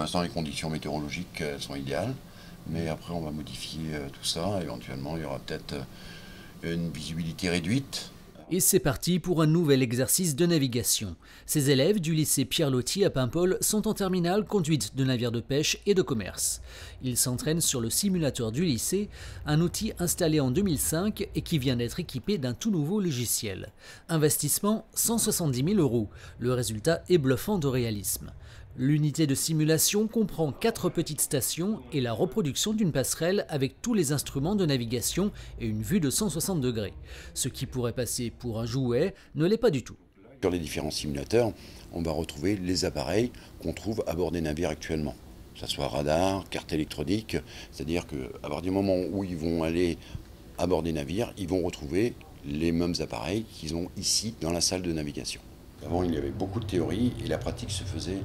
l'instant, les conditions météorologiques sont idéales, mais après, on va modifier tout ça. Éventuellement, il y aura peut-être une visibilité réduite. Et c'est parti pour un nouvel exercice de navigation. Ces élèves du lycée Pierre-Loti à Paimpol sont en terminale conduite de navires de pêche et de commerce. Ils s'entraînent sur le simulateur du lycée, un outil installé en 2005 et qui vient d'être équipé d'un tout nouveau logiciel. Investissement 170 000 €. Le résultat est bluffant de réalisme. L'unité de simulation comprend 4 petites stations et la reproduction d'une passerelle avec tous les instruments de navigation et une vue de 160 degrés. Ce qui pourrait passer pour un jouet ne l'est pas du tout. Sur les différents simulateurs, on va retrouver les appareils qu'on trouve à bord des navires actuellement. Que ce soit radar, carte électronique, c'est-à-dire qu'à partir du moment où ils vont aller à bord des navires, ils vont retrouver les mêmes appareils qu'ils ont ici dans la salle de navigation. Avant, il y avait beaucoup de théorie et la pratique se faisait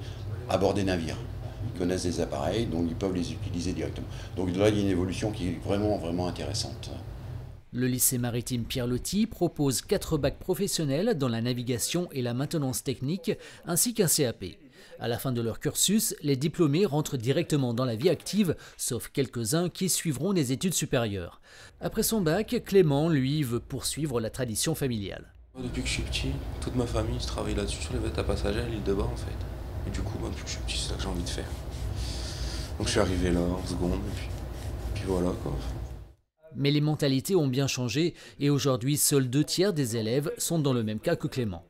à bord des navires. Ils connaissent des appareils, donc ils peuvent les utiliser directement. Donc là, il y a une évolution qui est vraiment intéressante. Le lycée maritime Pierre-Loti propose 4 bacs professionnels dans la navigation et la maintenance technique, ainsi qu'un CAP. À la fin de leur cursus, les diplômés rentrent directement dans la vie active, sauf quelques-uns qui suivront des études supérieures. Après son bac, Clément, lui, veut poursuivre la tradition familiale. Depuis que je suis petit, toute ma famille se travaille là-dessus, sur les vedettes à passagers à l'île de Bas en fait. Et du coup, depuis que je suis petit, c'est ça que j'ai envie de faire. Donc je suis arrivé là en seconde, et puis voilà quoi. Mais les mentalités ont bien changé et aujourd'hui, seuls 2 tiers des élèves sont dans le même cas que Clément.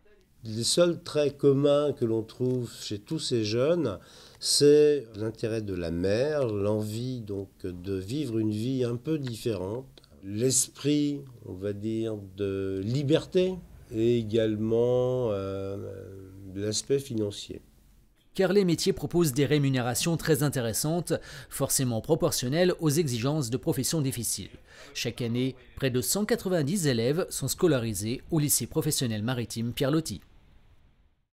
Les seuls traits communs que l'on trouve chez tous ces jeunes, c'est l'intérêt de la mer, l'envie donc de vivre une vie un peu différente, l'esprit, on va dire, de liberté et également l'aspect financier. Car les métiers proposent des rémunérations très intéressantes, forcément proportionnelles aux exigences de professions difficiles. Chaque année, près de 190 élèves sont scolarisés au lycée professionnel maritime Pierre-Loti.